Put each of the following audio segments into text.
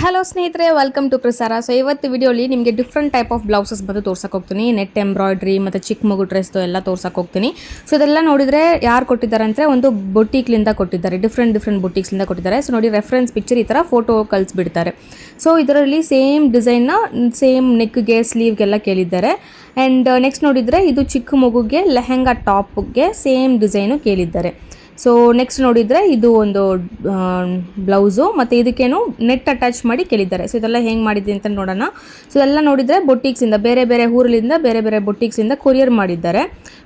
Hello ಸ್ನೇಹಿತರೆ, welcome to ಪ್ರಸಾರ. So ಇವತ್ತು ವಿಡಿಯೋಲಿ ನಿಮಗೆ ಡಿಫ್ರೆಂಟ್ ಟೈಪ್ ಆಫ್ ಬ್ಲೌಸಸ್ ಬಂದು ತೋರ್ಸಕ್ಕೆ ಹೋಗ್ತೀನಿ. ನೆಟ್ ಎಂಬ್ರಾಯ್ಡ್ರಿ ಮತ್ತು ಚಿಕ್ಕ ಮಗು ಡ್ರೆಸ್ದು ಎಲ್ಲ ತೋರ್ಸಕ್ಕೆ ಹೋಗ್ತೀನಿ. ಸೊ ಇದೆಲ್ಲ ನೋಡಿದರೆ ಯಾರು ಕೊಟ್ಟಿದ್ದಾರೆ ಅಂದರೆ ಒಂದು ಬೊಟೀಕ್ಲಿಂದ ಕೊಟ್ಟಿದ್ದಾರೆ, ಡಿಫ್ರೆಂಟ್ ಬೊಟೀಕ್ಸ್ಲಿಂದ ಕೊಟ್ಟಿದ್ದಾರೆ. ಸೊ ನೋಡಿ, ರೆಫರೆನ್ಸ್ ಪಿಕ್ಚರ್ ಈ ಥರ ಫೋಟೋ ಕಳಿಸ್ಬಿಡ್ತಾರೆ. ಸೊ ಇದರಲ್ಲಿ ಸೇಮ್ ಡಿಸೈನ್ನ ಸೇಮ್ ನೆಕ್ಗೆ ಸ್ಲೀವ್ಗೆಲ್ಲ ಕೇಳಿದ್ದಾರೆ. ಆ್ಯಂಡ್ ನೆಕ್ಸ್ಟ್ ನೋಡಿದರೆ ಇದು ಚಿಕ್ಕ ಮಗುಗೆ ಲೆಹೆಂಗಾ ಟಾಪ್ಗೆ ಸೇಮ್ ಡಿಸೈನು ಕೇಳಿದ್ದಾರೆ. ಸೊ ನೆಕ್ಸ್ಟ್ ನೋಡಿದರೆ ಇದು ಒಂದು ಬ್ಲೌಸು ಮತ್ತು ಇದಕ್ಕೇನು ನೆಟ್ ಅಟ್ಯಾಚ್ ಮಾಡಿ ಕೇಳಿದ್ದಾರೆ. ಸೊ ಇದೆಲ್ಲ ಹೆಂಗೆ ಮಾಡಿದ್ದೀನಿ ಅಂತ ನೋಡೋಣ. ಸೊ ಇದೆಲ್ಲ ನೋಡಿದರೆ ಬೊಟೀಕ್ಸಿಂದ ಬೇರೆ ಊರಲ್ಲಿಂದ ಬೇರೆ ಬೊಟೀಕ್ಸಿಂದ ಕೊರಿಯರ್ ಮಾಡಿದ್ದಾರೆ.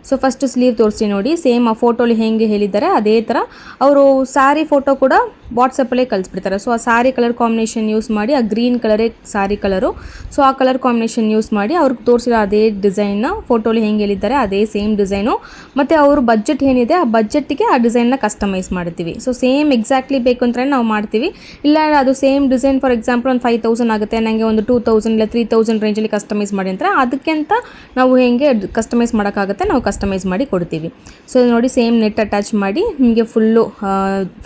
ಸೊ ಫಸ್ಟ್ ಸ್ಲೀವ್ ತೋರಿಸಿ ನೋಡಿ, ಸೇಮ್ ಆ ಫೋಟೋಲಿ ಹೆಂಗೆ ಹೇಳಿದ್ದಾರೆ ಅದೇ ಥರ ಅವರು ಸ್ಯಾರಿ ಫೋಟೋ ಕೂಡ ವಾಟ್ಸಪ್ಪಲ್ಲೇ ಕಳಿಸ್ಬಿಡ್ತಾರೆ. ಸೊ ಆ ಸ್ಯಾರಿ ಕಲರ್ ಕಾಂಬಿನೇಷನ್ ಯೂಸ್ ಮಾಡಿ, ಆ ಗ್ರೀನ್ ಕಲರೇ ಸ್ಯಾರಿ ಕಲರು, ಸೊ ಆ ಕಲರ್ ಕಾಂಬಿನೇಷನ್ ಯೂಸ್ ಮಾಡಿ ಅವ್ರಿಗೆ ತೋರಿಸಿರೋ ಅದೇ ಡಿಸೈನ್ನ ಫೋಟೋಲಿ ಹೆಂಗೆ ಹೇಳಿದ್ದಾರೆ ಅದೇ ಸೇಮ್ ಡಿಸೈನು, ಮತ್ತು ಅವ್ರ ಬಜೆಟ್ ಏನಿದೆ ಆ ಬಜೆಟ್ಗೆ ಆ ಡಿಸೈನ್ನ ಕಸ್ಟಮೈಸ್ ಮಾಡ್ತೀವಿ. ಸೊ ಸೇಮ್ ಎಕ್ಸಾಕ್ಟ್ಲಿ ಬೇಕು ಅಂದರೆ ನಾವು ಮಾಡ್ತೀವಿ. ಇಲ್ಲ ಅದು ಸೇಮ್ ಡಿಸೈನ್ ಫಾರ್ ಎಕ್ಸಾಂಪಲ್ ಒಂದು 5,000 ಆಗುತ್ತೆ, ನನಗೆ ಒಂದು 2,000 ಇಲ್ಲ 3,000 ರೇಂಜಲ್ಲಿ ಕಸ್ಟಮೈಸ್ ಮಾಡಿ ಅಂದರೆ ಅದಕ್ಕಿಂತ ನಾವು ಹೆಂಗೆ ಕಸ್ಟಮೈಸ್ ಮಾಡೋಕ್ಕಾಗುತ್ತೆ ನಾವು ಕಸ್ಟಮೈಸ್ ಮಾಡಿ ಕೊಡ್ತೀವಿ. ಸೊ ನೋಡಿ, ಸೇಮ್ ನೆಟ್ ಅಟ್ಯಾಚ್ ಮಾಡಿ ನಿಮಗೆ ಫುಲ್ಲು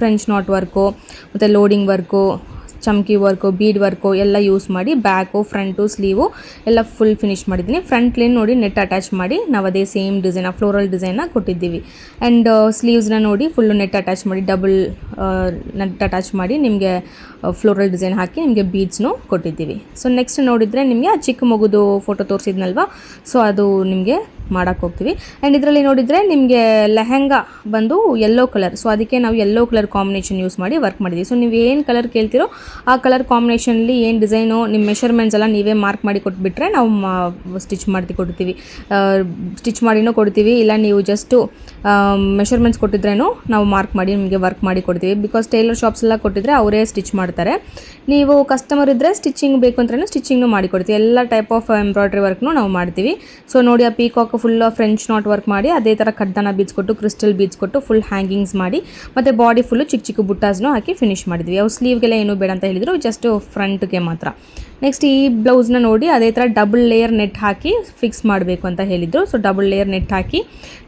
ಫ್ರೆಂಚ್ ನಾಟ್ ವರ್ಕು ಮತ್ತು ಲೋಡಿಂಗ್ ವರ್ಕು, ಚಮ್ಕಿ ವರ್ಕು, ಬೀಡ್ ವರ್ಕು ಎಲ್ಲ ಯೂಸ್ ಮಾಡಿ ಬ್ಯಾಕು ಫ್ರಂಟು ಸ್ಲೀವು ಎಲ್ಲ ಫುಲ್ ಫಿನಿಶ್ ಮಾಡಿದ್ದೀನಿ. ಫ್ರಂಟ್ಲೇನು ನೋಡಿ ನೆಟ್ ಅಟ್ಯಾಚ್ ಮಾಡಿ ನಾವು ಅದೇ ಸೇಮ್ ಡಿಸೈನ್, ಫ್ಲೋರಲ್ ಡಿಸೈನ್ನ ಕೊಟ್ಟಿದ್ದೀವಿ. ಆ್ಯಂಡ್ ಸ್ಲೀವ್ಸ್ನ ನೋಡಿ ಫುಲ್ಲು ನೆಟ್ ಅಟ್ಯಾಚ್ ಮಾಡಿ, ಡಬಲ್ ನೆಟ್ ಅಟ್ಯಾಚ್ ಮಾಡಿ ನಿಮಗೆ ಫ್ಲೋರಲ್ ಡಿಸೈನ್ ಹಾಕಿ ನಿಮಗೆ ಬೀಡ್ಸ್ನು ಕೊಟ್ಟಿದ್ದೀವಿ. ಸೊ ನೆಕ್ಸ್ಟ್ ನೋಡಿದರೆ ನಿಮಗೆ ಆ ಚಿಕ್ಕ ಮಗುದು ಫೋಟೋ ತೋರಿಸಿದ್ನಲ್ವ, ಸೊ ಅದು ನಿಮಗೆ ಮಾಡೋಕ್ಕೆ ಹೋಗ್ತೀವಿ. ಆ್ಯಂಡ್ ಇದರಲ್ಲಿ ನೋಡಿದರೆ ನಿಮಗೆ ಲೆಹೆಂಗಾ ಬಂದು ಯೆಲ್ಲೋ ಕಲರ್, ಸೊ ಅದಕ್ಕೆ ನಾವು ಯೆಲ್ಲೋ ಕಲರ್ ಕಾಂಬಿನೇಷನ್ ಯೂಸ್ ಮಾಡಿ ವರ್ಕ್ ಮಾಡಿದ್ದೀವಿ. ಸೊ ನೀವು ಏನು ಕಲರ್ ಕೇಳ್ತಿರೋ ಆ ಕಲರ್ ಕಾಂಬಿನೇಷನಲ್ಲಿ ಏನು ಡಿಸೈನು ನಿಮ್ಮ ಮೆಷರ್ಮೆಂಟ್ಸ್ ಎಲ್ಲ ನೀವೇ ಮಾರ್ಕ್ ಮಾಡಿ ಕೊಟ್ಬಿಟ್ರೆ ನಾವು ಸ್ಟಿಚ್ ಮಾಡಿ ಕೊಡ್ತೀವಿ. ಸ್ಟಿಚ್ ಮಾಡಿನೂ ಕೊಡ್ತೀವಿ, ಇಲ್ಲ ನೀವು ಜಸ್ಟು ಮೆಷರ್ಮೆಂಟ್ಸ್ ಕೊಟ್ಟಿದ್ರೇನು ನಾವು ಮಾರ್ಕ್ ಮಾಡಿ ನಿಮಗೆ ವರ್ಕ್ ಮಾಡಿ ಕೊಡ್ತೀವಿ. ಬಿಕಾಸ್ ಟೈಲರ್ ಶಾಪ್ಸ್ ಎಲ್ಲ ಕೊಟ್ಟಿದ್ರೆ ಅವರೇ ಸ್ಟಿಚ್ ಮಾಡ್ತಾರೆ. ನೀವು ಕಸ್ಟಮರ್ ಇದ್ದರೆ ಸ್ಟಿಚಿಂಗ್ ಬೇಕು ಅಂದ್ರೂ ಸ್ಟಿಚಿಂಗ್ನು ಮಾಡಿ ಕೊಡ್ತೀವಿ. ಎಲ್ಲ ಟೈಪ್ ಆಫ್ ಎಂಬ್ರಾಯ್ಡ್ರಿ ವರ್ಕ್ನು ನಾವು ಮಾಡ್ತೀವಿ. ಸೊ ನೋಡಿ, ಆ peacock full French not work ಮಾಡಿ ಅದೇ ಥರ ಕಡ್ಡನ ಬೀಡ್ಸ್ ಕೊಟ್ಟು, ಕ್ರಿಸ್ಟಲ್ ಬೀಡ್ಸ್ ಕೊಟ್ಟು ಫುಲ್ ಹ್ಯಾಂಗಿಂಗ್ಸ್ ಮಾಡಿ ಮತ್ತು ಬಾಡಿ ಫುಲ್ಲು ಚಿಕ್ಕ ಬುಟ್ಟಾಸ್ನು ಹಾಕಿ ಫಿನಿಶ್ ಮಾಡಿದ್ವಿ. ಅವು ಸ್ಲೀವ್ಗೆಲ್ಲ ಏನೂ ಬೇಡ ಅಂತ ಹೇಳಿದರು, ಜಸ್ಟ್ ಫ್ರಂಟ್ಗೆ ಮಾತ್ರ. ನೆಕ್ಸ್ಟ್ ಈ ಬ್ಲೌಸ್ನ ನೋಡಿ ಅದೇ ಥರ ಡಬಲ್ ಲೇಯರ್ ನೆಟ್ ಹಾಕಿ ಫಿಕ್ಸ್ ಮಾಡಬೇಕು ಅಂತ ಹೇಳಿದರು. ಸೊ ಡಬಲ್ ಲೇಯರ್ ನೆಟ್ ಹಾಕಿ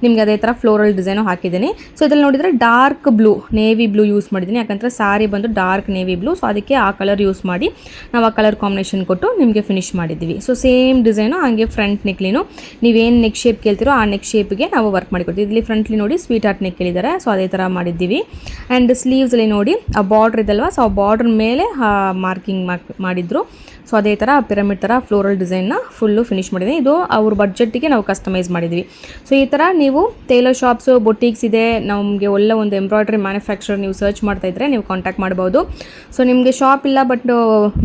ನಿಮಗೆ ಅದೇ ಥರ ಫ್ಲೋರಲ್ ಡಿಸೈನು ಹಾಕಿದ್ದೀನಿ. ಸೊ ಇದರಲ್ಲಿ ನೋಡಿದರೆ dark blue, navy blue use ಮಾಡಿದ್ದೀನಿ, ಯಾಕಂದರೆ ಸ್ಯಾರಿ ಬಂದು ಡಾರ್ಕ್ ನೇವಿ ಬ್ಲೂ, ಸೊ ಅದಕ್ಕೆ ಆ ಕಲರ್ ಯೂಸ್ ಮಾಡಿ ನಾವು ಆ ಕಲರ್ ಕಾಂಬಿನೇಷನ್ ಕೊಟ್ಟು ನಿಮಗೆ ಫಿನಿಶ್ ಮಾಡಿದ್ದೀವಿ. ಸೊ ಸೇಮ್ ಡಿಸೈನು ಹಾಗೆ ಫ್ರಂಟ್ ನೆಕ್ಲಿನು ನೀವೇನು ನೆಕ್ ಶೇಪ್ ಕೇಳ್ತಿರೋ ಆ ನೆಕ್ ಶೇಪ್ಗೆ ನಾವು ವರ್ಕ್ ಮಾಡಿಕೊಡ್ತೀವಿ. ಇಲ್ಲಿ ಫ್ರಂಟ್ಲಿ ನೋಡಿ ಸ್ವೀಟ್ ಹಾರ್ಟ್ ನೆಕ್ ಕೇಳಿದ್ದಾರೆ, ಸೊ ಅದೇ ಥರ ಮಾಡಿದ್ದೀವಿ. ಆ್ಯಂಡ್ ಸ್ಲೀವ್ಸಲ್ಲಿ ನೋಡಿ ಆ ಬಾರ್ಡ್ರ್ ಇದಲ್ವ, ಸೊ ಆ ಬಾರ್ಡ್ರ್ ಮೇಲೆ ಮಾರ್ಕಿಂಗ್ ಮಾಡಿದ್ರು. ಸೊ ಅದೇ ಥರ ಪಿರಮಿಡ್ ಥರ ಫ್ಲೋರಲ್ ಡಿಸೈನ್ನ ಫುಲ್ಲು ಫಿನಿಶ್ ಮಾಡಿದ್ದೀನಿ. ಇದು ಅವ್ರ ಬಡ್ಜೆಟ್ಟಿಗೆ ನಾವು ಕಸ್ಟಮೈಸ್ ಮಾಡಿದ್ವಿ. ಸೊ ಈ ಥರ ನೀವು ಟೈಲರ್ ಶಾಪ್ಸು, ಬೊಟೀಕ್ಸ್ ಇದೆ, ನಮಗೆ ಒಳ್ಳೆ ಒಂದು ಎಂಬ್ರಾಯ್ಡ್ರಿ ಮ್ಯಾನುಫ್ಯಾಕ್ಚರ್ ನೀವು ಸರ್ಚ್ ಮಾಡ್ತಾಯಿದ್ರೆ ನೀವು ಕಾಂಟ್ಯಾಕ್ಟ್ ಮಾಡ್ಬೋದು. ಸೊ ನಿಮಗೆ ಶಾಪ್ ಇಲ್ಲ ಬಟ್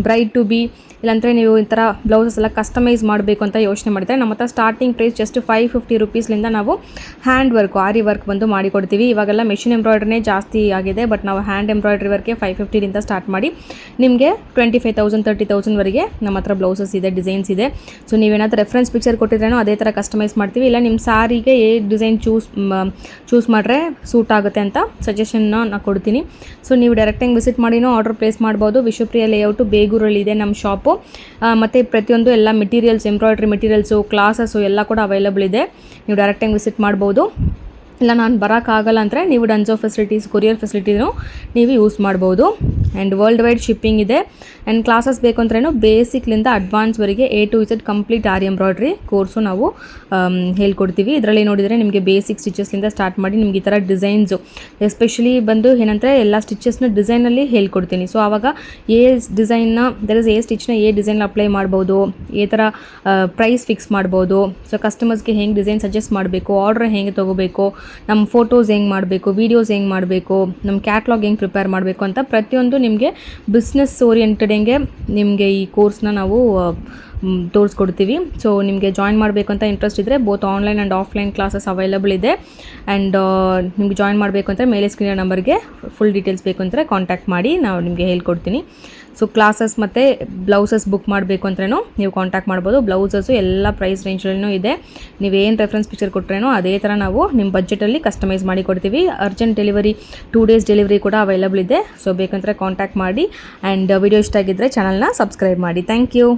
ಬ್ರೈಡ್ ಟು ಬಿ ಇಲ್ಲಾಂದರೆ ನೀವು ಈ ಥರ ಬ್ಲೌಸಸ್ ಎಲ್ಲ ಕಸ್ಟಮೈಸ್ ಮಾಡಬೇಕು ಅಂತ ಯೋಚನೆ ಮಾಡಿದರೆ ನಮ್ಮ ಹತ್ರ ಸ್ಟಾರ್ಟಿಂಗ್ ಪ್ರೈಸ್ ಜಸ್ಟ್ 550 ರುಪೀಸ್ಲಿಂದ ನಾವು ಹ್ಯಾಂಡ್ ವರ್ಕು, ಆರಿ ವರ್ಕ್ ಬಂದು ಮಾಡಿಕೊಡ್ತೀವಿ. ಇವಾಗೆಲ್ಲ ಮೆಷಿನ್ ಎಂಬ್ರಾಯ್ಡ್ರಿನೇ ಜಾಸ್ತಿ ಆಗಿದೆ, ಬಟ್ ನಾವು ಹ್ಯಾಂಡ್ ಎಂಬ್ರಾಯ್ಡ್ರಿ ವರ್ಕ್ಗೆ 550ರಿಂದ ಸ್ಟಾರ್ಟ್ ಮಾಡಿ ನಿಮಗೆ 25,000 30,000ವರೆಗೆ ನಮ್ಮ ಹತ್ರ ಬ್ಲೌಸಸ್ ಇದೆ, ಡಿಸೈನ್ಸ್ ಇದೆ. ಸೊ ನೀವೇನಾದರೂ ರೆಫರೆನ್ಸ್ ಪಿಕ್ಚರ್ ಕೊಟ್ಟಿದ್ರೇನೋ ಅದೇ ಥರ ಕಸ್ಟಮೈಸ್ ಮಾಡ್ತೀವಿ. ಇಲ್ಲ ನಿಮ್ಮ ಸ್ಯಾರಿಗೆ ಏ ಡಿಸೈನ್ ಚೂಸ್ ಮಾಡಿದ್ರೆ ಸೂಟ್ ಆಗುತ್ತೆ ಅಂತ ಸಜೆಷನ್ನ ನಾನು ಕೊಡ್ತೀನಿ. ಸೊ ನೀವು ಡೈರೆಕ್ಟಾಗಿ ವಿಸಿಟ್ ಮಾಡಿನೂ ಆರ್ಡರ್ ಪ್ಲೇಸ್ ಮಾಡ್ಬೋದು. ವಿಶ್ವಪ್ರಿಯ ಲೇಔಟು ಬೇಗೂರಲ್ಲಿದೆ ನಮ್ಮ ಶಾಪು. ಮತ್ತು ಪ್ರತಿಯೊಂದು ಎಲ್ಲ ಮೆಟೀರಿಯಲ್ಸ್, ಎಂಬ್ರಾಯ್ಡ್ರಿ ಮೆಟೀರಿಯಲ್ಸು, ಕ್ಲಾಸಸ್ಸು ಎಲ್ಲ ಕೂಡ ಅವೈಲಬಲ್ ಇದೆ. ನೀವು ಡೈರೆಕ್ಟಾಗಿ ವಿಸಿಟ್ ಮಾಡ್ಬೋದು. ಇಲ್ಲ ನಾನು ಬರೋಕ್ಕಾಗಲ್ಲ ಅಂದರೆ ನೀವು ಡನ್ಸೋ ಫೆಸಿಲಿಟೀಸ್, ಕೊರಿಯರ್ ಫೆಸಿಲಿಟೀನು ನೀವು ಯೂಸ್ ಮಾಡ್ಬೋದು. ಆ್ಯಂಡ್ ವರ್ಲ್ಡ್ ವೈಡ್ ಶಿಪ್ಪಿಂಗ್ ಇದೆ. ಆ್ಯಂಡ್ ಕ್ಲಾಸಸ್ ಬೇಕು ಅಂದ್ರೇನು ಬೇಸಿಕ್ಲಿಂದ ಅಡ್ವಾನ್ಸ್ವರೆಗೆ A to Z complete aari embroidery course ನಾವು ಹೇಳ್ಕೊಡ್ತೀವಿ. ಇದರಲ್ಲಿ ನೋಡಿದರೆ ನಿಮಗೆ ಬೇಸಿಕ್ ಸ್ಟಿಚಸ್ಲಿಂದ ಸ್ಟಾರ್ಟ್ ಮಾಡಿ ನಿಮ್ಗೆ ಈ ಥರ ಡಿಸೈನ್ಸು, ಎಸ್ಪೆಷಲಿ ಬಂದು ಏನಂದರೆ ಎಲ್ಲ ಸ್ಟಿಚಸ್ನ ಡಿಸೈನಲ್ಲಿ ಹೇಳ್ಕೊಡ್ತೀನಿ. ಸೊ ಆವಾಗ ಏ ಡಿಸೈನ್ನ ಎ ಸ್ಟಿಚ್ನ ಏ ಡಿಸೈನ್ ಅಪ್ಲೈ ಮಾಡ್ಬೋದು, ಈ ಥರ ಪ್ರೈಸ್ ಫಿಕ್ಸ್ ಮಾಡ್ಬೋದು. ಸೊ ಕಸ್ಟಮರ್ಸ್ಗೆ ಹೆಂಗೆ ಡಿಸೈನ್ ಸಜೆಸ್ಟ್ ಮಾಡಬೇಕು, ಆರ್ಡ್ರ್ ಹೆಂಗೆ ತೊಗೋಬೇಕು, ನಮ್ಮ ಫೋಟೋಸ್ ಹೆಂಗೆ ಮಾಡಬೇಕು, ವೀಡಿಯೋಸ್ ಹೆಂಗೆ ಮಾಡಬೇಕು, ನಮ್ಮ ಕ್ಯಾಟ್ಲಾಗ್ ಹೆಂಗೆ ಪ್ರಿಪೇರ್ ಮಾಡಬೇಕು ಅಂತ ಪ್ರತಿಯೊಂದು ನಿಮಗೆ ಬಿಸ್ನೆಸ್ ಓರಿಯೆಂಟೆಡ್ಗೆ ನಿಮಗೆ ಈ ಕೋರ್ಸ್ನ ನಾವು ತೋರಿಸ್ಕೊಡ್ತೀವಿ. ಸೊ ನಿಮಗೆ ಜಾಯಿನ್ ಮಾಡಬೇಕು ಅಂತ ಇಂಟ್ರೆಸ್ಟ್ ಇದ್ದರೆ both online and offline classes available ಇದೆ. ಆ್ಯಂಡ್ ನಿಮ್ಗೆ ಜಾಯಿನ್ ಮಾಡಬೇಕು ಅಂದರೆ ಮೇಲೆ ಸ್ಕ್ರೀನ್ ನಂಬರ್ಗೆ ಫುಲ್ ಡೀಟೇಲ್ಸ್ ಬೇಕು ಅಂದರೆ ಕಾಂಟ್ಯಾಕ್ಟ್ ಮಾಡಿ ನಾವು ನಿಮಗೆ ಹೇಳ್ಕೊಡ್ತೀನಿ. ಸೊ ಕ್ಲಾಸಸ್ ಮತ್ತು ಬ್ಲೌಸಸ್ ಬುಕ್ ಮಾಡಬೇಕು ಅಂದ್ರೂ ನೀವು ಕಾಂಟ್ಯಾಕ್ಟ್ ಮಾಡ್ಬೋದು. ಬ್ಲೌಸಸ್ಸು ಎಲ್ಲ ಪ್ರೈಸ್ ರೇಂಜಲ್ಲೂ ಇದೆ. ನೀವೇನು ರೆಫರೆನ್ಸ್ ಪಿಕ್ಚರ್ ಕೊಟ್ಟರೇನೋ ಅದೇ ಥರ ನಾವು ನಿಮ್ಮ ಬಜೆಟಲ್ಲಿ ಕಸ್ಟಮೈಸ್ ಮಾಡಿ ಕೊಡ್ತೀವಿ. ಅರ್ಜೆಂಟ್ ಡೆಲಿವರಿ 2 days ಡೆಲಿವರಿ ಕೂಡ ಅವೈಲಬಲ್ ಇದೆ. ಸೊ ಬೇಕಂದರೆ ಕಾಂಟ್ಯಾಕ್ಟ್ ಮಾಡಿ. ಆ್ಯಂಡ್ ವಿಡಿಯೋ ಇಷ್ಟ ಆಗಿದ್ದರೆ ಚಾನಲ್ನ ಸಬ್ಸ್ಕ್ರೈಬ್ ಮಾಡಿ. Thank you.